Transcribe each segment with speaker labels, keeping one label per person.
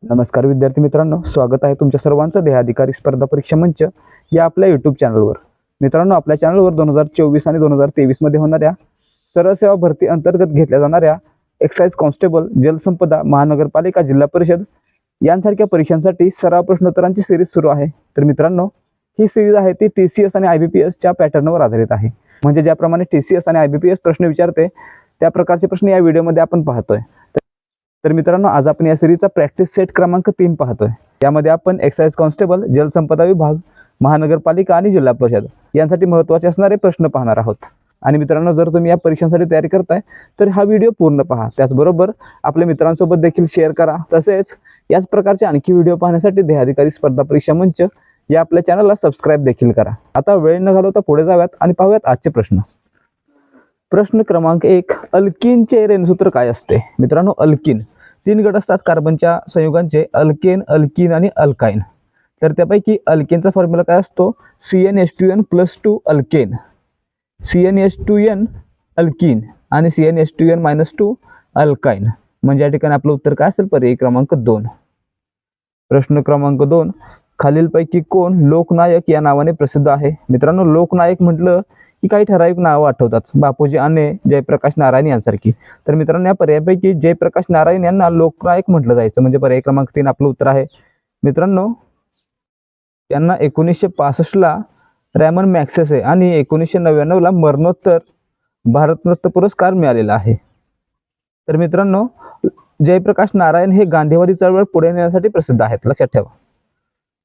Speaker 1: नमस्कार विद्यार्थी मित्रांनो, स्वागत आहे तुमच्या सर्वांचं ध्येयाधिकारी स्पर्धा परीक्षा मंच या आपल्या यूट्यूब चॅनलवर. मित्रांनो, आपल्या चॅनलवर 2024 आणि 2023 मध्ये होणाऱ्या सरळ सेवा भरती अंतर्गत घेतल्या जाणाऱ्या एक्साइज कॉन्स्टेबल, जलसंपदा, महानगरपालिका, जिल्हा परिषद यांसारख्या परीक्षांसाठी सराव प्रश्नोत्तरांची सिरीज सुरू आहे. तर मित्रांनो, ही सिरीज आहे ती TCS आणि IBPS च्या पॅटर्नवर आधारित आहे. म्हणजे ज्याप्रमाणे TCS आणि IBPS प्रश्न विचारते त्या प्रकारचे प्रश्न या व्हिडिओमध्ये आपण पाहतोय. तर मित्रांनो, आज आपण या सिरीजचा प्रॅक्टिस सेट क्रमांक 3 पाहतोय. यामध्ये आपण एक्साइज कॉन्स्टेबल, जलसंपदा विभाग, महानगरपालिका आणि जिल्हा परिषद यांसाठी महत्त्वाचे असणारे प्रश्न पाहणार आहोत. आणि मित्रांनो, जर तुम्ही या परीक्षांसाठी तयारी करताय तर हा व्हिडिओ पूर्ण पहा. त्याचबरोबर आपल्या मित्रांसोबत देखील शेअर करा. तसेच याच प्रकारचे आणखी व्हिडिओ पाहण्यासाठी ध्येयाधिकारी स्पर्धा परीक्षा मंच या आपल्या चॅनलला सबस्क्राईब देखील करा. आता वेळ न घालवता पुढे जाऊयात आणि पाहूयात आजचे प्रश्न. प्रश्न क्रमांक 1, अल्किनचे रेणूसूत्र काय असते? मित्रांनो, अल्किन 3 गट असतात कार्बनच्या संयुगांचे, अल्केन, अल्किन आणि अल्काइन. तर त्यापैकी अल्केनचा फॉर्म्युला काय असतो? CnH2n+2 अल्केन, CnH2n अल्किन आणि CnH2n-2 अल्काइन. म्हणजे या ठिकाणी आपलं उत्तर काय असेल? पर्याय क्रमांक 2. प्रश्न क्रमांक 2, खालीलपैकी कोण लोकनायक या नावाने प्रसिद्ध आहे? मित्रांनो, लोकनायक म्हटलं की काही ठराविक नावं आठवतात, बापूजी आने, जयप्रकाश नारायण यांसारखी. तर मित्रांनो, या पर्यायापैकी जयप्रकाश नारायण यांना लोकनायक म्हटलं जायचं. म्हणजे पर्याय क्रमांक 3 आपलं उत्तर आहे. मित्रांनो, यांना 1965ला रॅमन मॅग्सेसे आणि 1999ला मरणोत्तर भारतरत्न पुरस्कार मिळालेला आहे. तर मित्रांनो, जयप्रकाश नारायण हे गांधीवादी चळवळ पुढे नेण्यासाठी प्रसिद्ध आहेत, लक्षात ठेवा.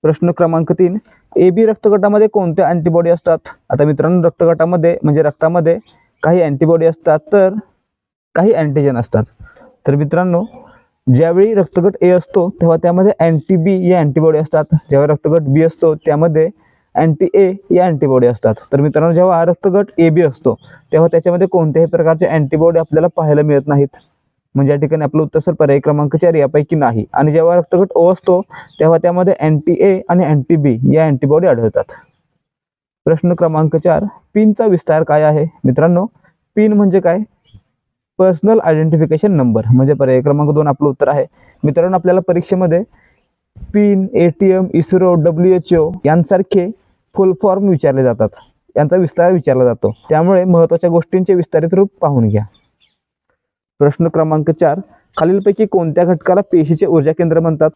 Speaker 1: प्रश्न क्रमांक 3, AB रक्तगटामध्ये कोणत्या अँटीबॉडी असतात? आता मित्रांनो, रक्तगटामध्ये म्हणजे रक्तामध्ये काही अँटीबॉडी असतात तर काही अँटीजन असतात. तर मित्रांनो, ज्यावेळी रक्तगट A असतो तेव्हा त्यामध्ये अँटी B या अँटीबॉडी असतात. जेव्हा रक्तगट B असतो त्यामध्ये अँटी A या अँटीबॉडी असतात. तर मित्रांनो, जेव्हा रक्तगट AB असतो तेव्हा त्याच्यामध्ये कोणत्याही प्रकारचे अँटीबॉडी आपल्याला पाहायला मिळत नाहीत. म्हणजे या ठिकाणी आपलं उत्तर पर्याय क्रमांक 4 यापैकी नाही. आणि जेव्हा रक्तगट O असतो तेव्हा त्यामध्ये अँटी A आणि अँटी B या अँटीबॉडी आढळतात. प्रश्न क्रमांक 4, पिनचा विस्तार काय आहे? मित्रांनो, पिन म्हणजे काय? Personal identification number. म्हणजे पर्याय क्रमांक 2 आपलं उत्तर आहे. मित्रांनो, आपल्याला परीक्षेमध्ये पिन, ATM, इस्रो, WHO यांसारखे फुल फॉर्म विचारले जातात, यांचा विस्तार विचारला जातो. त्यामुळे महत्त्वाच्या गोष्टींचे विस्तारित रूप पाहून घ्या. प्रश्न क्रमांक 4, खालीलपैकी कोणत्या घटकाला पेशीचे ऊर्जा केंद्र म्हणतात?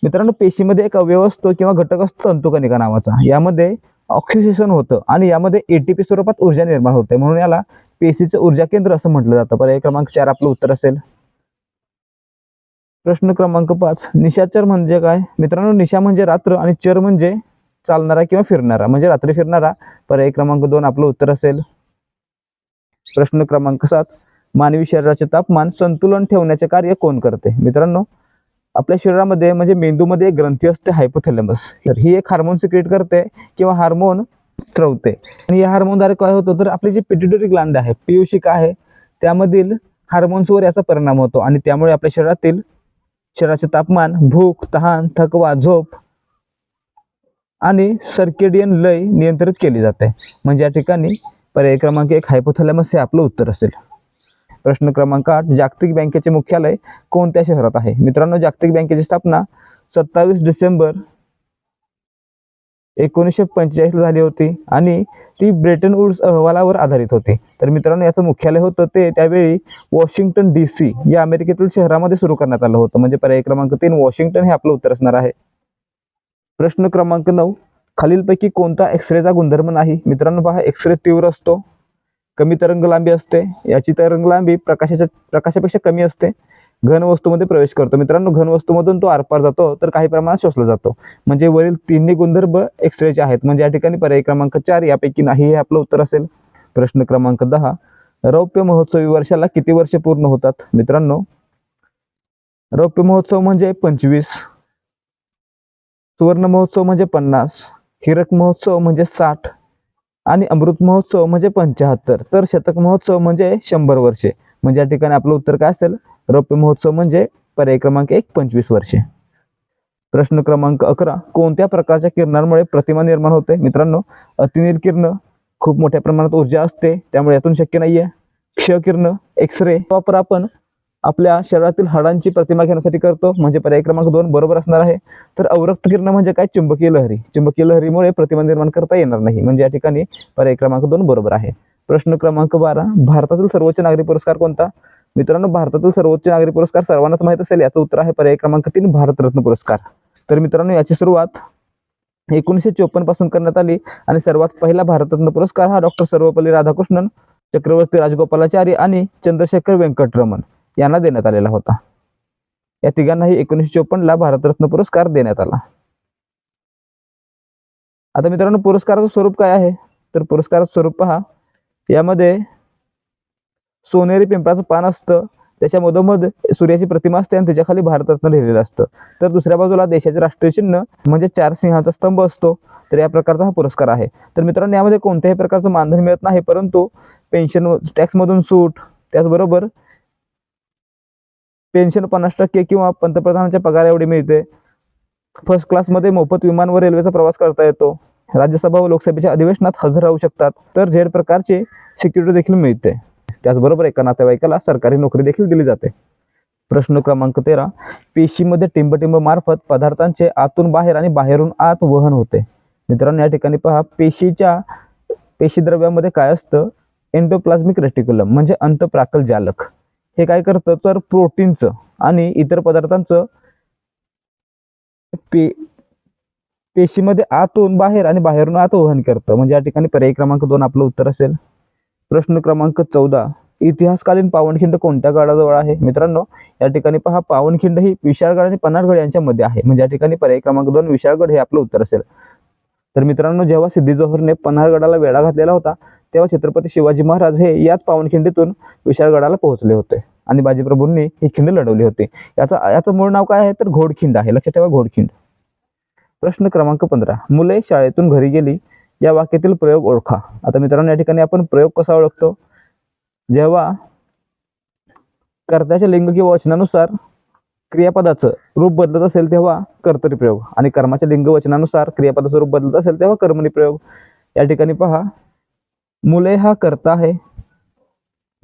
Speaker 1: मित्रांनो, पेशीमध्ये एक अवयव असतो किंवा घटक असतो तंतुकणिका नावाचा. यामध्ये ऑक्सिडेशन होतं आणि यामध्ये ATP स्वरूपात ऊर्जा निर्माण होते, म्हणून याला पेशीचे ऊर्जा केंद्र असं म्हटलं जातं. पर्याय क्रमांक 4 आपलं उत्तर असेल. प्रश्न क्रमांक 5, निशाचर म्हणजे काय? मित्रांनो, निशा म्हणजे रात्र आणि चर म्हणजे चालणारा किंवा फिरणारा, म्हणजे रात्री फिरणारा. पर्याय क्रमांक 2 आपलं उत्तर असेल. प्रश्न क्रमांक 7, मानवी शरीराचे तापमान संतुलन ठेवण्याचे कार्य कोण करते? मित्रांनो, आपल्या शरीरामध्ये म्हणजे मेंदूमध्ये एक ग्रंथी असते, हायपोथॅलेमस. तर ही एक हार्मोन सिक्रेट करते किंवा हार्मोन स्त्रवते. आणि या हार्मोनद्वारे काय होतं? तर आपली जी पिट्युटरी ग्लँड आहे, पीयूषिका आहे, त्यामधील हार्मोन्सवर याचा परिणाम होतो आणि त्यामुळे आपल्या शरीराचे तापमान, भूक, तहान, थकवा, झोप आणि सर्केडियन लय नियंत्रित केली जाते. म्हणजे या ठिकाणी पर्याय क्रमांक 1 हायपोथॅलेमस हे आपलं उत्तर असेल. प्रश्न क्रमांक 8, जागतिक बँकेचे मुख्यालय कोणत्या शहरात आहे? मित्रांनो, जागतिक बँकेची स्थापना 27 डिसेंबर 1945 झाली होती आणि ती ब्रेटन वुड्स अहवालावर आधारित होती. तर मित्रांनो, याचं मुख्यालय होतं ते त्यावेळी वॉशिंग्टन DC या अमेरिकेतील शहरामध्ये सुरू करण्यात आलं होतं. म्हणजे पर्याय क्रमांक 3 वॉशिंग्टन हे आपलं उत्तर असणार आहे. प्रश्न क्रमांक 9, खालीलपैकी कोणता एक्सरेचा गुणधर्म नाही? मित्रांनो, पहा, एक्सरे तीव्र असतो, कमी तरंगलांबी असते, याची तरंगलांबी प्रकाशापेक्षा कमी असते, घन वस्तूमध्ये प्रवेश करतो. मित्रांनो, घन वस्तूमधून तो आरपार जातो तर काही प्रमाणात शोषला जातो. म्हणजे वरील तिन्ही गुणधर्म एक्सरेचे आहेत. म्हणजे या ठिकाणी पर्याय क्रमांक 4 यापैकी नाही हे आपलं उत्तर असेल. प्रश्न क्रमांक 10, रौप्य महोत्सवी वर्षाला किती वर्षे पूर्ण होतात? मित्रांनो, रौप्य महोत्सव म्हणजे 25, सुवर्ण महोत्सव म्हणजे 50, हीरक महोत्सव म्हणजे 60 आणि अमृत महोत्सव म्हणजे 75. तर शतक महोत्सव म्हणजे 100 वर्षे. म्हणजे या ठिकाणी आपलं उत्तर काय असेल? रौप्य महोत्सव म्हणजे पर्याय क्रमांक 1 25 वर्षे. प्रश्न क्रमांक 11, कोणत्या प्रकारच्या किरणांमुळे प्रतिमा निर्माण होते? मित्रांनो, अतिनील किरण, खूप मोठ्या प्रमाणात ऊर्जा असते त्यामुळे यातून शक्य नाहीये. क्ष किरण, एक्सरे वापर आपण आपल्या शरीरातील हाडांची प्रतिमा घेण्यासाठी करतो, म्हणजे पर्याय क्रमांक 2 बरोबर असणार आहे. तर अवरक्त किरण म्हणजे काय? चुंबकीय लहरी. चुंबकीय लहरीमुळे प्रतिमा निर्माण करता येणार नाही, म्हणजे या ठिकाणी पर्याय क्रमांक 2 बरोबर आहे. प्रश्न क्रमांक 12, भारतातील सर्वोच्च नागरी पुरस्कार कोणता? मित्रांनो, भारतातील सर्वोच्च नागरी पुरस्कार सर्वांनाच माहित असेल. याचं उत्तर आहे पर्याय क्रमांक 3 भारतरत्न पुरस्कार. तर मित्रांनो, याची सुरुवात 1954 पासून करण्यात आली आणि सर्वात पहिला भारतरत्न पुरस्कार हा डॉक्टर सर्वपल्ली राधाकृष्णन, चक्रवर्ती राजगोपालाचारी आणि चंद्रशेखर वेंकटरमण यांना देण्यात आलेला होता. या तिघांनाही 1954 ला भारतरत्न पुरस्कार देण्यात आला. आता मित्रांनो, पुरस्काराचं स्वरूप काय आहे? तर पुरस्काराचं स्वरूप पहा, यामध्ये सोनेरी पिंपळाचं पान असतं, त्याच्या मधोमध सूर्याची प्रतिमा असते आणि त्याच्या खाली भारतरत्न लिहिलेलं असतं. तर दुसऱ्या बाजूला देशाचे राष्ट्रीय चिन्ह म्हणजे 4 सिंहाचा स्तंभ असतो. तर या प्रकारचा हा पुरस्कार आहे. तर मित्रांनो, यामध्ये कोणत्याही प्रकारचं मानधन मिळत नाही, परंतु पेन्शन टॅक्समधून सूट, त्याचबरोबर पेन्शन 50% किंवा पंतप्रधानांच्या पगार एवढी मिळते. फर्स्ट क्लासमध्ये मोफत विमान व रेल्वेचा प्रवास करता येतो. राज्यसभा व लोकसभेच्या अधिवेशनात हजर राहू शकतात. तर झेड प्रकारचे सिक्युरिटी देखील मिळते. त्याचबरोबर एका नातेवाईकाला सरकारी नोकरी देखील दिली जाते. प्रश्न क्रमांक 13, पेशीमध्ये टिंबटिंब मार्फत पदार्थांचे आतून बाहेर आणि बाहेरून आत वहन होते. मित्रांनो, या ठिकाणी पहा, पेशीद्रव्यामध्ये काय असतं? एंडोप्लाझ्मिक रेटिक्युलम म्हणजे अंतःप्राकल जालक. हे काय करतं? तर प्रोटीनचं आणि इतर पदार्थांचं पेशीमध्ये आतून बाहेर आणि बाहेरून आत वहन करतं, म्हणजे या ठिकाणी पर्याय क्रमांक 2 आपलं उत्तर असेल. प्रश्न क्रमांक 14, इतिहासकालीन पावनखिंड कोणत्या गडाजवळ आहे? मित्रांनो, या ठिकाणी पहा, पावनखिंड ही विशाळगड आणि पन्हाळगड यांच्या मध्ये आहे, म्हणजे या ठिकाणी पर्याय क्रमांक 2 विशाळगड हे आपलं उत्तर असेल. तर मित्रांनो, जेव्हा सिद्धी जोहरने पन्हाळगडाला वेढा घातलेला होता, तेव्हा छत्रपती शिवाजी महाराज हे याच पावनखिंडीतून विशाळगडाला पोहोचले होते आणि बाजीप्रभूंनी ही खिंड लढवली होती. याचं मूळ नाव काय आहे? तर घोडखिंड आहे. लक्षात ठेवा, घोडखिंड. प्रश्न क्रमांक 15, मुले शाळेतून घरी गेली या वाक्यातील प्रयोग ओळखा. आता मित्रांनो, या ठिकाणी आपण प्रयोग कसा ओळखतो? जेव्हा कर्त्याचे लिंग किंवा वचनानुसार क्रियापदाचं रूप बदलत असेल तेव्हा कर्तरी प्रयोग, आणि कर्माच्या लिंग वचनानुसार क्रियापदाचं रूप बदलत असेल तेव्हा कर्मणी प्रयोग. या ठिकाणी पहा, मुले हा कर्ता आहे,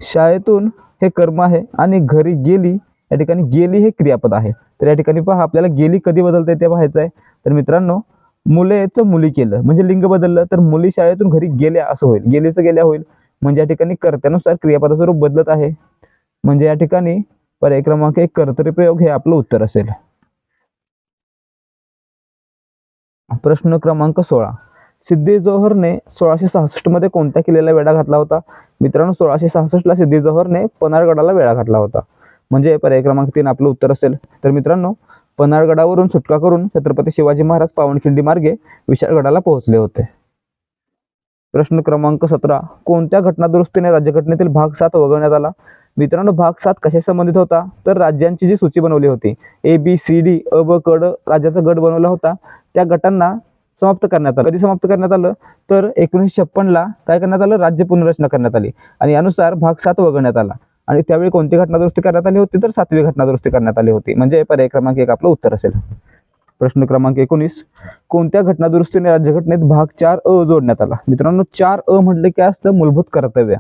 Speaker 1: शाळेतून हे कर्म आहे आणि घरी गेली, या ठिकाणी गेली हे क्रियापद आहे. तर या ठिकाणी पहा, आपल्याला गेली कधी बदलते ते पाहायचं आहे. तर मित्रांनो, मुलेचं मुली केलं म्हणजे लिंग बदललं, तर मुली शाळेतून घरी गेल्या असं होईल. गेलीचं गेल्या होईल, म्हणजे या ठिकाणी कर्त्यानुसार क्रियापदाचं रूप बदलत आहे, म्हणजे या ठिकाणी पर्याय क्रमांक 1 कर्तरी प्रयोग हे आपलं उत्तर असेल. प्रश्न क्रमांक 16, सिद्धी जोहरने 1666 मध्ये कोणत्या किल्ल्याला वेढा घातला होता? मित्रांनो, 1666 ला सिद्धी जोहरने पन्हाळगडाला वेढा घातला होता, म्हणजे पर्याय क्रमांक 3 आपलं उत्तर असेल. तर मित्रांनो, पन्हाळगडावरून सुटका करून छत्रपती शिवाजी महाराज पावनखिंडी मार्गे विशाळगडाला पोहोचले होते. प्रश्न क्रमांक 17, कोणत्या घटनादुरुस्तीने राज्यघटनेतील भाग 7 वगळण्यात आला? मित्रांनो, भाग 7 कशा संबंधित होता? तर राज्यांची जी सूची बनवली होती, ABCD अ ब क ड राज्याचा गट बनवला होता, त्या गटांना समाप्त करण्यात आलं. कधी समाप्त करण्यात आलं? तर 1956 ला काय करण्यात आलं? राज्य पुनर्रचना करण्यात आली आणि यानुसार भाग 7 वगळण्यात आला. आणि त्यावेळी कोणती घटनादुरुस्ती करण्यात आली होती? तर 7वी घटनादुरुस्ती करण्यात आली होती, म्हणजे पर्याय क्रमांक 1 आपलं उत्तर असेल. प्रश्न क्रमांक 19, कोणत्या घटनादुरुस्तीने राज्यघटनेत भाग 4 जोडण्यात आला? मित्रांनो, 4 म्हटले काय असतं? मूलभूत कर्तव्य.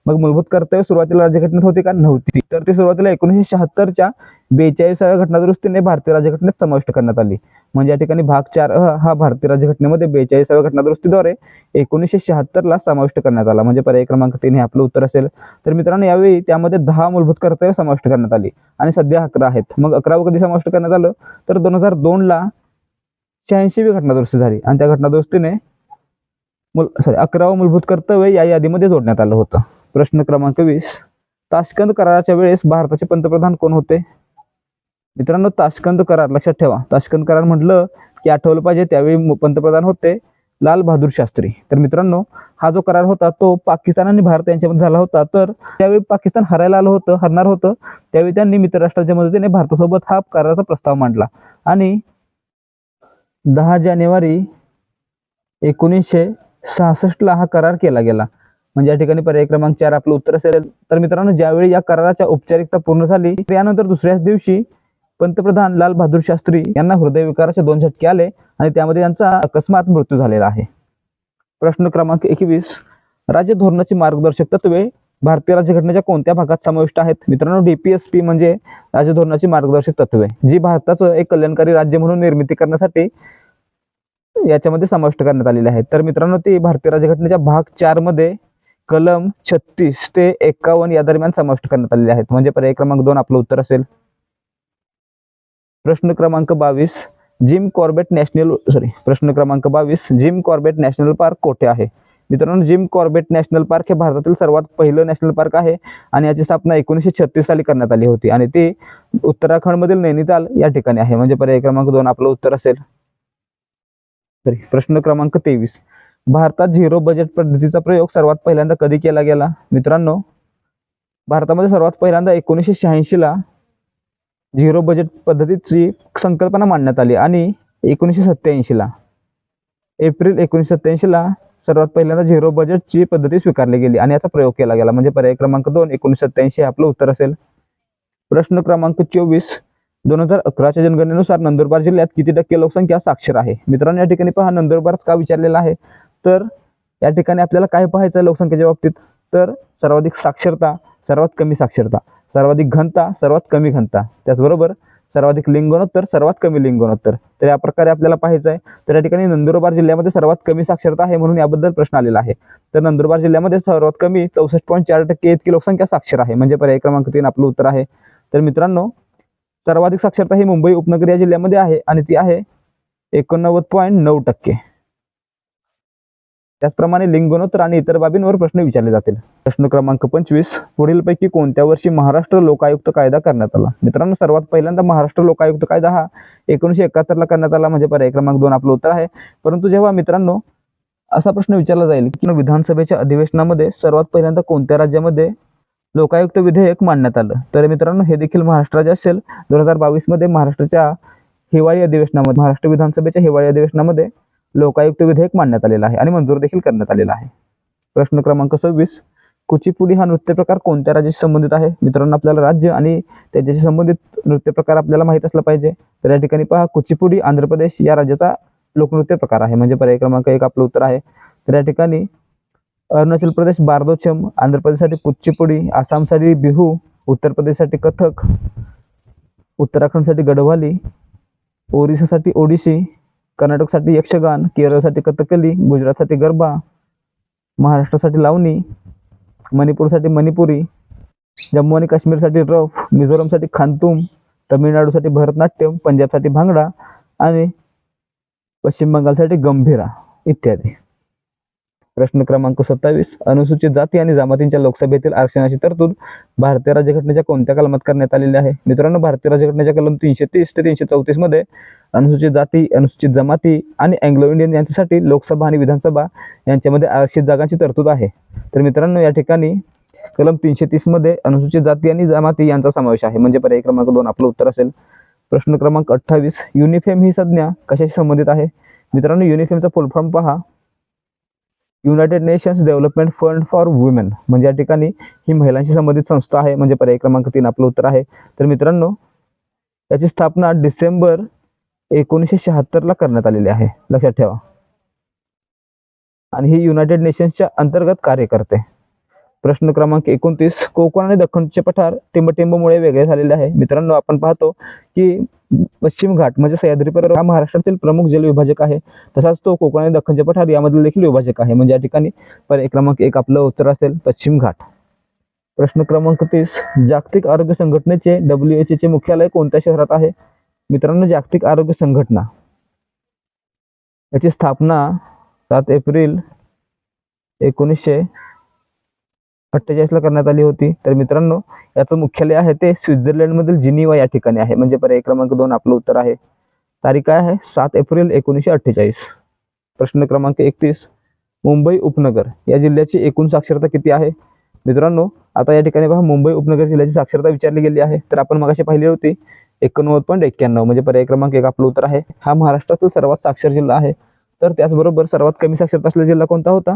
Speaker 1: मग मूलभूत कर्तव्य सुरुवातीला राज्यघटनेत होती का? नव्हती. तर ती सुरुवातीला 1976च्या 42व्या घटनादुरुस्तीने भारतीय राज्यघटनेत समाविष्ट करण्यात आली, म्हणजे या ठिकाणी भाग 4 हा भारतीय राज्यघटनेमध्ये 42व्या घटनादुरुस्तीद्वारे 1976 ला समाविष्ट करण्यात आला, म्हणजे पर्याय क्रमांक 3 हे आपलं उत्तर असेल. तर मित्रांनो, यावेळी त्यामध्ये 10 मूलभूत कर्तव्य समाविष्ट करण्यात आली आणि सध्या 11 आहेत. मग 11वं कधी समाविष्ट करण्यात आलं? तर 2002 ला 86वी घटनादुरुस्ती झाली आणि त्या घटनादुरुस्तीने 11वं मूलभूत कर्तव्य या यादीमध्ये जोडण्यात आलं होतं. प्रश्न क्रमांक 20, ताश्कंद कराराच्या वेळेस भारताचे पंतप्रधान कोण होते? मित्रांनो, ताश्कंद करार लक्षात ठेवा. ताश्कंद करार म्हटलं की आठवलं पाहिजे, त्यावेळी पंतप्रधान होते लाल बहादूर शास्त्री. तर मित्रांनो, हा जो करार होता तो पाकिस्तान आणि भारत यांच्यामध्ये झाला होता. तर त्यावेळी पाकिस्तान हरणार होतं. त्यावेळी त्यांनी मित्र राष्ट्रांच्या मदतीने भारतासोबत हा कराराचा प्रस्ताव मांडला आणि 10 जानेवारी 1966 ला हा करार केला गेला, म्हणजे या ठिकाणी पर्याय क्रमांक 4 आपलं उत्तर असेल. तर मित्रांनो, ज्यावेळी या कराराच्या औपचारिकता पूर्ण झाली, त्यानंतर दुसऱ्याच दिवशी पंतप्रधान लाल बहादूर शास्त्री यांना हृदयविकाराचे 2 झटके आले आणि त्यामध्ये त्यांचा अकस्मात मृत्यू झालेला आहे. प्रश्न क्रमांक 21, राज्य धोरणाची मार्गदर्शक तत्वे भारतीय राज्यघटनेच्या कोणत्या भागात समाविष्ट आहेत? मित्रांनो, DPSP म्हणजे राज्य धोरणाची मार्गदर्शक तत्वे, जी भारताचं एक कल्याणकारी राज्य म्हणून निर्मिती करण्यासाठी याच्यामध्ये समाविष्ट करण्यात आलेले आहेत. तर मित्रांनो, ती भारतीय राज्यघटनेच्या भाग 4 मध्ये कलम 36 ते 51 या दरम्यान समाविष्ट करण्यात आलेले आहेत. म्हणजे पर्याय क्रमांक 2 आपलं उत्तर असेल. प्रश्न क्रमांक 22 प्रश्न क्रमांक 22 जिम कॉर्बेट नॅशनल पार्क कोठे आहे? मित्रांनो, जिम कॉर्बेट नॅशनल पार्क हे भारतातील सर्वात पहिलं नॅशनल पार्क आहे आणि याची स्थापना 1936 साली करण्यात आली होती आणि ती उत्तराखंडमधील नैनिताल या ठिकाणी आहे. म्हणजे पर्याय क्रमांक 2 आपलं उत्तर असेल. प्रश्न क्रमांक 23 भारतात झिरो बजेट पद्धतीचा प्रयोग सर्वात पहिल्यांदा कधी केला गेला? मित्रांनो, भारतामध्ये सर्वात पहिल्यांदा 1986 ला झिरो बजेट पद्धतीची संकल्पना मांडण्यात आली आणि 1987 ला एप्रिल 1987 ला सर्वात पहिल्यांदा झिरो बजेटची पद्धती स्वीकारली गेली आणि याचा प्रयोग केला गेला. म्हणजे पर्याय क्रमांक 2 1987 हे आपलं उत्तर असेल. प्रश्न क्रमांक 24 2011च्या जनगणनेनुसार नंदुरबार जिल्ह्यात किती टक्के लोकसंख्या साक्षर आहे? मित्रांनो, या ठिकाणी पहा नंदुरबार का विचारलेला आहे, तर या ठिकाणी आपल्याला काय पाहायचं लोकसंख्येच्या बाबतीत, तर सर्वाधिक साक्षरता, सर्वात कमी साक्षरता, सर्वाधिक घनता, सर्वात कमी घनता, त्याचबरोबर सर्वाधिक लिंग गुणोत्तर, सर्वात कमी लिंग गुणोत्तर. तर या प्रकारे आपल्याला पाहायचं आहे. तर या ठिकाणी नंदुरबार जिल्ह्यामध्ये सर्वात कमी साक्षरता आहे म्हणून याबद्दल प्रश्न आलेला आहे. तर नंदुरबार जिल्ह्यामध्ये सर्वात कमी 64.4% इतकी लोकसंख्या साक्षर आहे. म्हणजे पर्याय क्रमांक 3 आपलं उत्तर आहे. तर मित्रांनो, सर्वाधिक साक्षरता ही मुंबई उपनगर या जिल्ह्यामध्ये आहे आणि ती आहे 89.9%. त्याचप्रमाणे लिंग गुणोत्तर आणि इतर बाबींवर प्रश्न विचारले जातील. प्रश्न क्रमांक 25 पुढीलपैकी कोणत्या वर्षी महाराष्ट्र लोकायुक्त कायदा करण्यात आला? मित्रांनो, सर्वात पहिल्यांदा महाराष्ट्र लोकायुक्त कायदा हा 1971 ला करण्यात आला. म्हणजे पर्याय क्रमांक 2 आपलं उत्तर आहे. परंतु जेव्हा मित्रांनो असा प्रश्न विचारला जाईल की विधानसभेच्या अधिवेशनामध्ये सर्वात पहिल्यांदा कोणत्या राज्यामध्ये लोकायुक्त विधेयक मांडण्यात आलं, तर मित्रांनो हे देखील महाराष्ट्र राज्य असेल. 2022 मध्ये महाराष्ट्राच्या हिवाळी अधिवेशनामध्ये, महाराष्ट्र विधानसभेच्या हिवाळी अधिवेशनामध्ये लोकायुक्त विधेयक मांडण्यात आलेलं आहे आणि मंजूर देखील करण्यात आलेला आहे. प्रश्न क्रमांक 26 कुचिपुडी हा नृत्य प्रकार कोणत्या राज्याशी संबंधित आहे? मित्रांनो, आपल्याला राज्य आणि त्याच्याशी संबंधित नृत्य प्रकार आपल्याला माहित असला पाहिजे. तर या ठिकाणी पहा कुचिपुडी आंध्र प्रदेश या राज्याचा लोकनृत्य प्रकार आहे. म्हणजे पर्याय क्रमांक 1 आपलं उत्तर आहे. तर या ठिकाणी अरुणाचल प्रदेश बारदोचम, आंध्र प्रदेशसाठी कुचिपुडी, आसामसाठी बिहू, उत्तर प्रदेशसाठी कथक, उत्तराखंडसाठी गढवाली, ओरिसासाठी ओडिसी, कर्नाटकसाठी यक्षगान, केरळसाठी कथकली, गुजरातसाठी गरबा, महाराष्ट्रासाठी लावणी, मणिपूरसाठी मणिपुरी, जम्मू आणि काश्मीरसाठी रफ, मिझोरमसाठी खानतुम, तमिळनाडूसाठी भरतनाट्यम, पंजाबसाठी भांगडा आणि पश्चिम बंगालसाठी गंभीरा इत्यादी. प्रश्न क्रमांक 27 अनुसूचित जाती आणि जमातींच्या लोकसभेतील आरक्षणाची तरतूद भारतीय राज्यघटनेच्या कोणत्या कलमात करण्यात आलेली आहे? मित्रांनो, भारतीय राज्यघटनेच्या कलम 330 ते 334 मध्ये अनुसूचित जाती, अनुसूचित जमाती आणि अँग्लो इंडियन यांच्यासाठी लोकसभा आणि विधानसभा यांच्यामध्ये आरक्षित जागांची तरतूद आहे. तर मित्रांनो, या ठिकाणी कलम 330 मध्ये अनुसूचित जाती आणि जमाती यांचा समावेश आहे. म्हणजे पर्याय क्रमांक 2 आपलं उत्तर असेल. प्रश्न क्रमांक 28 युनिफेम ही संज्ञा कशाशी संबंधित आहे? मित्रांनो, युनिफेमचा फुल फॉर्म पहा, United nations development fund for women. म्हणजे या ठिकाणी ही महिलांशी संबंधित संस्था आहे. म्हणजे पर्याय क्रमांक 3 आपलं उत्तर आहे. तर मित्रांनो, याची स्थापना डिसेंबर 1976 ला करण्यात आलेली आहे, लक्षात ठेवा. आणि ही युनायटेड नेशन्सच्या अंतर्गत कार्य करते. प्रश्न क्रमांक 29 कोकण आणि दख्खनचे पठार टिंबटिंबमुळे वेगळे झालेले आहे. मित्रांनो, आपण पाहतो की पश्चिम घाट म्हणजे सह्याद्री पर्वत हा महाराष्ट्रातील प्रमुख जलविभाजक आहे. तसाच तो कोकण आणि दख्खनचे पठार यामधील देखील विभाजक आहे. म्हणजे या ठिकाणी पर्याय क्रमांक 1 आपलं उत्तर असेल, पश्चिम घाट. प्रश्न क्रमांक 30 जागतिक आरोग्य संघटनेचे WHO चे मुख्यालय कोणत्या शहरात आहे? मित्रांनो, जागतिक आरोग्य संघटना याची स्थापना 7 एप्रिल 1948 ला करण्यात आली होती. तर मित्रांनो, याचं मुख्यालय आहे ते स्वित्झर्लंड मधील जिनिव्हा या ठिकाणी आहे. म्हणजे पर्याय क्रमांक 2 आपलं उत्तर आहे. तारीख काय आहे? 7 एप्रिल 1948. प्रश्न क्रमांक 31 मुंबई उपनगर या जिल्ह्याची एकूण साक्षरता किती आहे? मित्रांनो, आता या ठिकाणी पहा मुंबई उपनगर जिल्ह्याची साक्षरता विचारली गेली आहे. तर आपण मगाशी पाहिली होती 89.91. म्हणजे पर्याय क्रमांक 1 आपलं उत्तर आहे. हा महाराष्ट्रातील सर्वात साक्षर जिल्हा आहे. तर त्याचबरोबर सर्वात कमी साक्षरता असलेला जिल्हा कोणता होता?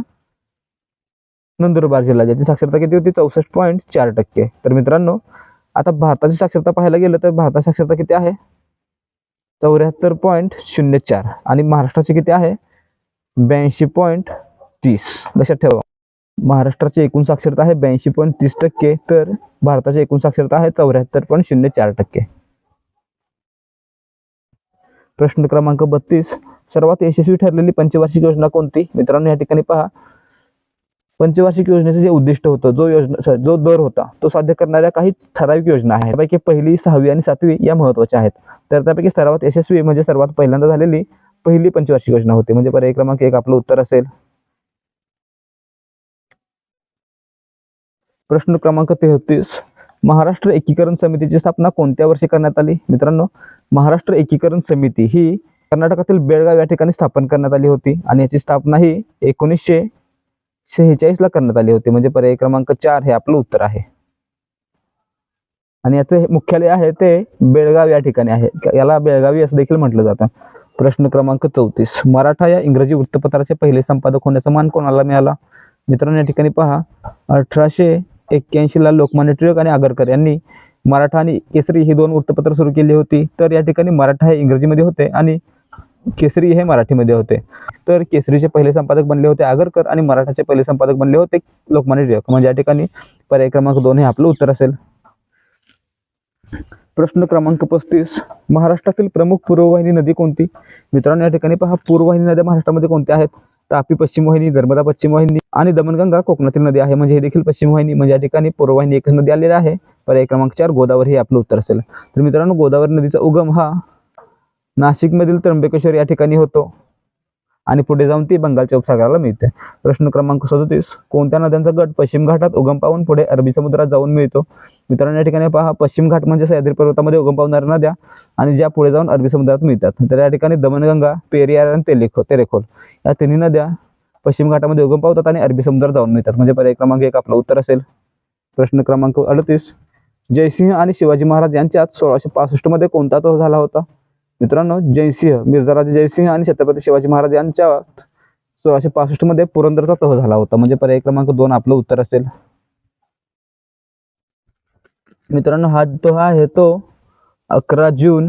Speaker 1: नंदुरबार जिल्हा, ज्याची साक्षरता किती होती? 64.4%. तर मित्रांनो, आता भारताची साक्षरता पाहायला गेलं तर भारताची साक्षरता किती आहे? 74.04 आणि महाराष्ट्राची किती आहे? 82.30. लक्षात ठेवा. महाराष्ट्राची एकूण साक्षरता आहे 82.30%, तर भारताची एकूण साक्षरता आहे 74.04%. प्रश्न क्रमांक 32, सर्वात यशस्वी ठरलेली पंचवार्षिक योजना कोणती? मित्रांनो या ठिकाणी पहा, पंचवार्षिक योजनेचे जे उद्दिष्ट होतं, जो दर होता तो साध्य करणाऱ्या काही ठराविक योजना आहेत. त्यापैकी पहिली, 6वी आणि 7वी या महत्त्वाच्या आहेत. तर त्यापैकी सर्वात यशस्वी म्हणजे सर्वात पहिल्यांदा झालेली पहिली पंचवार्षिक योजना होती, म्हणजे पर्याय क्रमांक 1 आपलं उत्तर असेल. प्रश्न क्रमांक 33, महाराष्ट्र एकीकरण समितीची स्थापना कोणत्या वर्षी करण्यात आली? मित्रांनो महाराष्ट्र एकीकरण समिती ही कर्नाटकातील बेळगाव या ठिकाणी स्थापन करण्यात आली होती आणि याची स्थापना ही 1946 ला करण्यात आली होती, म्हणजे पर्याय क्रमांक 4 हे आपलं उत्तर आहे. आणि याचे मुख्यालय आहे ते बेळगाव या ठिकाणी आहे, याला बेळगावी असं देखील म्हटलं जातं. प्रश्न क्रमांक 34, मराठा या इंग्रजी वृत्तपत्राचे पहिले संपादक होण्याचा मान कोणाला मिळाला? मित्रांनो या ठिकाणी पहा, 1881 ला लोकमान्य टिळक आणि आगरकर यांनी मराठा आणि केसरी ही 2 वृत्तपत्र सुरू केली होती. तर या ठिकाणी मराठा हे इंग्रजीमध्ये होते आणि केसरी हे मराठीमध्ये होते. तर केसरीचे पहिले संपादक बनले होते आगरकर आणि मराठाचे पहिले संपादक बनले होते लोकमान्य टिळक, म्हणजे या ठिकाणी पर्याय क्रमांक 2 हे आपलं उत्तर असेल. प्रश्न क्रमांक 35, महाराष्ट्रातील प्रमुख पूर्ववाहिनी नदी कोणती? मित्रांनो या ठिकाणी पहा, पूर्ववाहिनी नद्या महाराष्ट्रामध्ये कोणत्या आहेत? तापी पश्चिम वाहिनी, नर्मदा पश्चिम वाहिनी आणि दमणगंगा कोकणातील नदी आहे, म्हणजे हे देखील पश्चिम वाहिनी, म्हणजे या ठिकाणी पूर्ववाहिनी एकच नदी आलेली आहे. पर्याय क्रमांक 4 गोदावरी हे आपलं उत्तर असेल. तर मित्रांनो गोदावरी नदीचा उगम हा नाशिकमधील त्र्यंबकेश्वर या ठिकाणी होतो आणि पुढे जाऊन ती बंगालच्या उपसागराला मिळते. प्रश्न क्रमांक 37, कोणत्या नद्यांचा गट पश्चिम घाटात उगम पावून पुढे अरबी समुद्रात जाऊन मिळतो? मित्रांनो या ठिकाणी पहा, पश्चिम घाट म्हणजे सह्याद्री पर्वतामध्ये उगम पावणाऱ्या नद्या आणि ज्या पुढे जाऊन अरबी समुद्रात मिळतात. तर या ठिकाणी दमणगंगा, पेरियार आणि तेरेखोल या तिन्ही नद्या पश्चिम घाटामध्ये उगम पावतात आणि अरबी समुद्रात जाऊन मिळतात, म्हणजे पर्याय क्रमांक 1 आपलं उत्तर असेल. प्रश्न क्रमांक 38, जयसिंह आणि शिवाजी महाराज यांच्यात 1665 मध्ये कोणता तह झाला होता? मित्रांनो मिर्झाराजे जयसिंह आणि छत्रपती शिवाजी महाराज यांच्यात 1665 मध्ये पुरंदरचा तह झाला होता, म्हणजे पर्याय क्रमांक 2 आपलं उत्तर असेल. मित्रांनो हा तह आहे तो 11 जून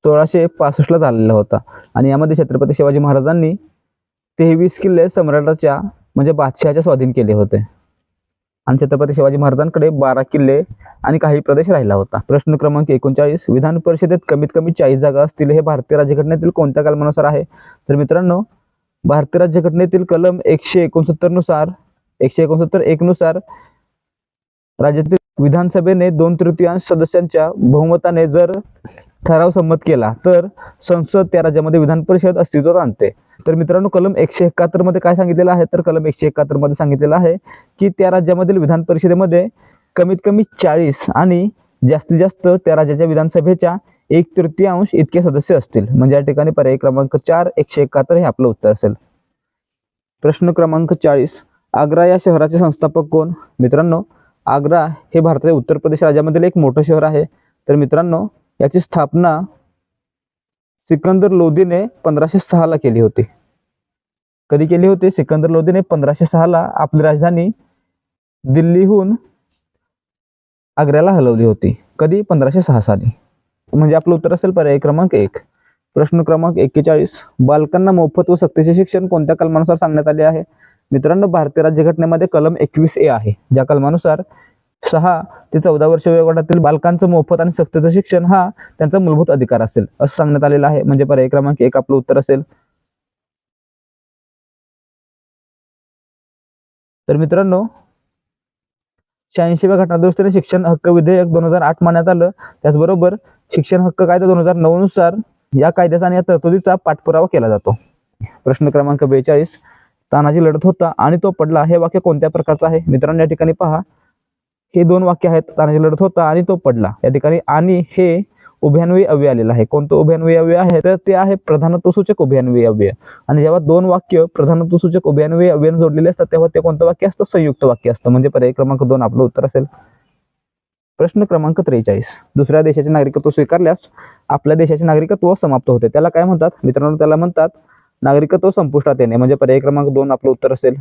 Speaker 1: 1665 ला झालेला होता आणि यामध्ये छत्रपती शिवाजी महाराजांनी 23 किल्ले सम्राटाच्या म्हणजे बादशहाच्या स्वाधीन केले होते आणि छत्रपती शिवाजी महाराजांकडे 12 किल्ले आणि काही प्रदेश राहिला होता. प्रश्न क्रमांक 39, विधान परिषदेत कमीत कमी 40 जागा असतील हे भारतीय राज्यघटनेतील कोणत्या कलमानुसार आहे? तर मित्रांनो भारतीय राज्यघटनेतील कलम 169 नुसार 169(1) नुसार राज्यातील विधानसभेने 2/3 सदस्यांच्या बहुमताने जर ठराव संमत केला तर संसद त्या राज्यामध्ये विधान परिषद अस्तित्वात आणते. तर मित्रांनो कलम 171 मध्ये काय सांगितलेलं आहे? तर कलम 171 मध्ये सांगितलेलं आहे की त्या राज्यामधील विधान परिषदेमध्ये कमीत कमी 40 आणि जास्तीत जास्त त्या राज्याच्या विधानसभेच्या 1/3 इतके सदस्य असतील, म्हणजे या ठिकाणी पर्याय क्रमांक 4 171 हे आपलं उत्तर असेल. प्रश्न क्रमांक 40, आग्रा या शहराचे संस्थापक कोण? मित्रांनो आग्रा हे भारताच्या उत्तर प्रदेश राज्यामधील एक मोठं शहर आहे. तर मित्रांनो याची स्थापना सिकंदर लोदीने 1506 ला केली होती. कधी केली होती? सिकंदर लोदीने 1506 ला आपली राजधानी दिल्लीहून आग्र्याला हलवली होती. कधी? 1506 साली, म्हणजे आपलं उत्तर असेल पर्याय क्रमांक 1. प्रश्न क्रमांक 41, बालकांना मोफत व सक्तीचे शिक्षण कोणत्या कलमानुसार सांगण्यात आले आहे? मित्रांनो भारतीय राज्यघटनेमध्ये कलम 21A आहे, ज्या कलमानुसार 6 ते 14 वर्ष वयोगटातील बालकांचं मोफत आणि सक्तीचं शिक्षण हा त्यांचा मूलभूत अधिकार असेल असं सांगण्यात आलेलं आहे, म्हणजे पर्याय क्रमांक 1 आपलं उत्तर असेल. तर मित्रांनो 86व्या घटनादुरुस्तीने शिक्षण हक्क विधेयक 2008 मानण्यात आलं. त्याचबरोबर शिक्षण हक्क कायदा 2009 नुसार या कायद्याचा आणि या तरतुदीचा पाठपुरावा केला जातो. प्रश्न क्रमांक 42, तानाजी लढत होता आणि तो पडला हे वाक्य कोणत्या प्रकारचं आहे? मित्रांनो या ठिकाणी पहा, हे 2 वाक्य आहेत, तानाजी लढत होता आणि तो पडला. या ठिकाणी आणि हे उभयान्वयी अव्यय आलेलं आहे. कोणतं उभयान्वयी अव्यय आहे? तर ते आहे प्रधानत्वसूचक उभयान्वयी अव्यय. आणि जेव्हा 2 वाक्य प्रधानत्वसूचक उभयान्वयी अव्ययाने जोडलेले असतात तेव्हा ते कोणतं वाक्य असतं? संयुक्त वाक्य असतं, म्हणजे पर्याय क्रमांक 2 आपलं उत्तर असेल. प्रश्न क्रमांक 43, दुसऱ्या देशाचे नागरिकत्व स्वीकारल्यास आपल्या देशाचे नागरिकत्व समाप्त होते, त्याला काय म्हणतात? मित्रांनो त्याला म्हणतात नागरिकत्व संपुष्टात येणे, म्हणजे पर्याय क्रमांक 2 आपलं उत्तर असेल.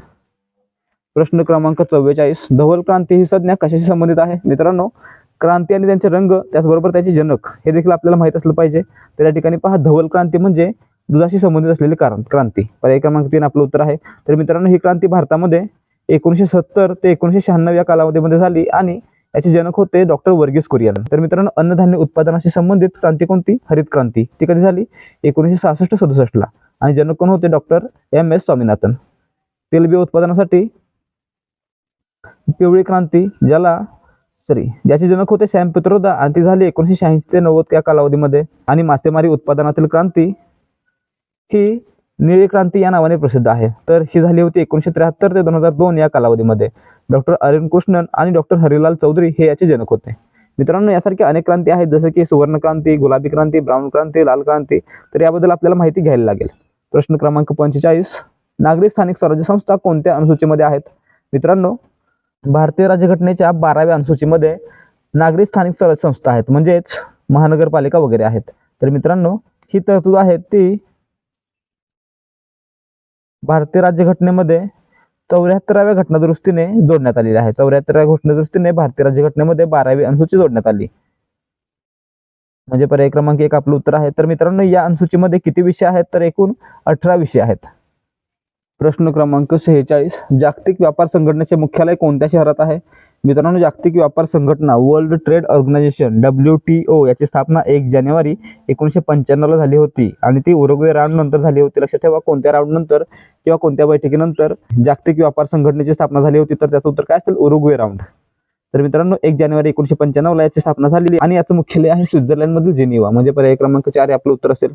Speaker 1: प्रश्न क्रमांक 44, धवल क्रांती ही संज्ञा कशाशी संबंधित आहे? मित्रांनो क्रांती आणि त्यांचे रंग त्याचबरोबर त्याचे जनक हे देखील आपल्याला माहित असलं पाहिजे. तर या ठिकाणी पहा, धवल क्रांती म्हणजे दुधाशी संबंधित असलेली क्रांती. पर्याय क्रमांक 3 आपलं उत्तर आहे. तर मित्रांनो ही क्रांती भारतामध्ये 1970 ते 1996 या कालावधीमध्ये झाली आणि याचे जनक होते डॉक्टर वर्गीस कुरियन. तर मित्रांनो अन्नधान्य उत्पादनाशी संबंधित क्रांती कोणती? हरित क्रांती. ती कधी झाली? 1966-67 ला. आणि जनक कोण होते? Doctor M S Swaminathan. तेलबिया उत्पादनासाठी पिवळी क्रांती ज्याचे जनक होते सॅम पित्रोदा आणि ती झाली 1986 ते 90 या कालावधीमध्ये. आणि मासेमारी उत्पादनातील क्रांती ही निळी क्रांती या नावाने प्रसिद्ध आहे. तर ही झाली होती 1973 ते 2002 या कालावधीमध्ये. डॉक्टर अरुण कृष्णन आणि डॉक्टर हरिलाल चौधरी हे याचे जनक होते. मित्रांनो यासारख्या अनेक क्रांती आहेत जसं की सुवर्ण क्रांती, गुलाबी क्रांती, ब्राऊन क्रांती, लाल क्रांती. तर याबद्दल आपल्याला माहिती घ्यायला लागेल. प्रश्न क्रमांक 45, नागरी स्थानिक स्वराज्य संस्था कोणत्या अनुसूचीमध्ये आहेत? मित्रांनो भारतीय राज्यघटनेच्या 12व्या अनुसूचीमध्ये नागरी स्थानिक स्वराज्य संस्था आहेत, म्हणजेच महानगरपालिका वगैरे आहेत. तर मित्रांनो ही तरतूद आहे ती भारतीय राज्यघटनेमध्ये 74व्या घटनादुरुस्तीने जोडण्यात आलेली आहे. 74व्या घटनादुरुस्तीने भारतीय राज्यघटनेमध्ये 12वी अनुसूची जोडण्यात आली. म्हणजे पर्याय क्रमांक 1 आपलं उत्तर आहे. तर मित्रांनो या अनुसूचीमध्ये किती विषय आहेत? तर एकूण 18 विषय आहेत. प्रश्न क्रमांक 46, जागतिक व्यापार संघटनेचे मुख्यालय कोणत्या शहरात आहे? मित्रांनो जागतिक व्यापार संघटना वर्ल्ड ट्रेड ऑर्गनायझेशन WTO याची स्थापना 1 जानेवारी 1995 ला झाली होती आणि ती उरुग्वे राऊंड नंतर झाली होती. लक्षात ठेवा कोणत्या राऊंड नंतर किंवा कोणत्या बैठकीनंतर जागतिक व्यापार संघटनेची स्थापना झाली होती. तर त्याचं उत्तर काय असेल? Uruguay round. तर मित्रांनो 1 जानेवारी 1995 ला याची स्थापना झालेली आणि याचं मुख्यालय आहे स्वित्झर्लंड मधील जिनिव्हा. म्हणजे पर्याय क्रमांक 4 हे आपलं उत्तर असेल.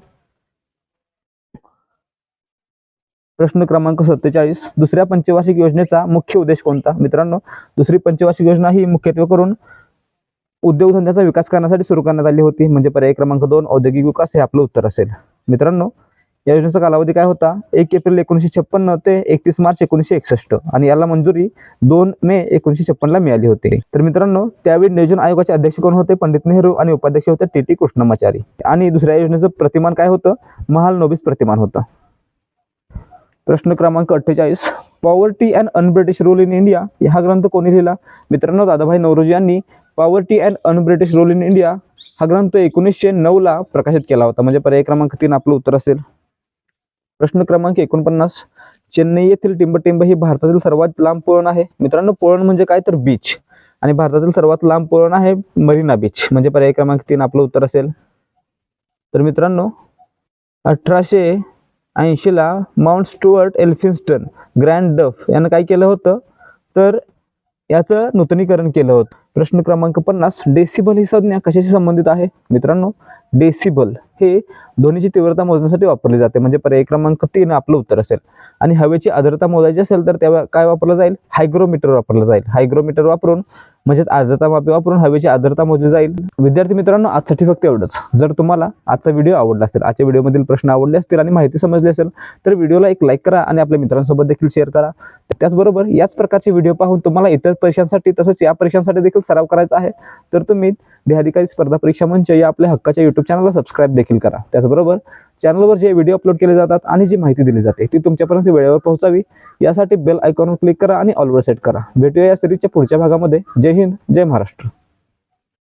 Speaker 1: प्रश्न क्रमांक 47, दुसऱ्या पंचवार्षिक योजनेचा मुख्य उद्देश कोणता? मित्रांनो दुसरी पंचवार्षिक योजना ही मुख्यत्वे करून उद्योगधंद्याचा विकास करण्यासाठी सुरू करण्यात आली होती. म्हणजे पर्याय क्रमांक 2 औद्योगिक विकास हे आपलं उत्तर असेल. मित्रांनो या योजनेचा कालावधी काय होता? 1 एप्रिल 1956 ते 31 मार्च 1961 आणि याला मंजुरी 2 मे 1956 ला मिळाली होती. तर मित्रांनो त्यावेळी नियोजन आयोगाचे अध्यक्ष कोण होते? पंडित नेहरू आणि उपाध्यक्ष होते TT कृष्णमाचारी. आणि दुसऱ्या योजनेचं प्रतिमान काय होतं? महालनोबिस प्रतिमान होतं. प्रश्न क्रमांक 48, poverty and un-British rule in India हा ग्रंथ कोणी लिहिला? मित्रांनो दादाभाई नौरोजी यांनी poverty and un-British rule in India हा ग्रंथ 1909 ला प्रकाशित केला होता. म्हणजे पर्याय क्रमांक 3 आपलं उत्तर असेल. प्रश्न क्रमांक 49, चेन्नई येथील टिंबटिंब ही भारतातील सर्वात लांब पुळण आहे. मित्रांनो पुळण म्हणजे काय? तर बीच. आणि भारतातील सर्वात लांब पुळण आहे मरीना बीच. म्हणजे पर्याय क्रमांक 3 आपलं उत्तर असेल. तर मित्रांनो 1880 ला माउंट स्टुअर्ट एल्फिन्स्टन ग्रँड डफ यानं काय केलं होतं? तर याचं नूतनीकरण केलं होतं. प्रश्न क्रमांक 50, डेसिबल ही संज्ञा कशाशी संबंधित आहे? मित्रांनो डेसिबल हे ध्वनीची तीव्रता मोजण्यासाठी वापरली जाते. म्हणजे पर्याय क्रमांक 3 आपलं उत्तर असेल. आणि हवेची आर्द्रता मोजायची असेल तर तेव्हा काय वापरलं जाईल? हायग्रोमीटर वापरलं जाईल. हायग्रोमीटर वापरून म्हणजेच आर्द्रता मापी वापरून हवेची आर्द्रता मोजली जाईल. विद्यार्थी मित्रांनो आजसाठी फक्त एवढंच. जर तुम्हाला आजचा व्हिडिओ आवडला असेल, आजच्या व्हिडिओमधील प्रश्न आवडले असतील आणि माहिती समजली असेल तर व्हिडिओला एक लाईक करा आणि आपल्या मित्रांसोबत देखील शेअर करा. त्याचबरोबर याच प्रकारचे व्हिडिओ पाहून तुम्हाला इतर परीक्षांसाठी तसंच या परीक्षांसाठी देखील सराव करायचा आहे तर तुम्ही देहाधिकारी स्पर्धा परीक्षा मंच या आपल्या हक्काच्या YouTube चॅनलला सबस्क्राईब देखील करा. त्याचबरोबर चॅनलवर जे व्हिडिओ अपलोड केले जातात आणि जी माहिती दिली जाते ती तुमच्यापर्यंत वेळेवर पोहोचावी यासाठी बेल आयकॉनवर क्लिक करा आणि ऑलवर सेट करा. भेटूया या सिरीजच्या पुढच्या भागामध्ये. जय हिंद, जय महाराष्ट्र.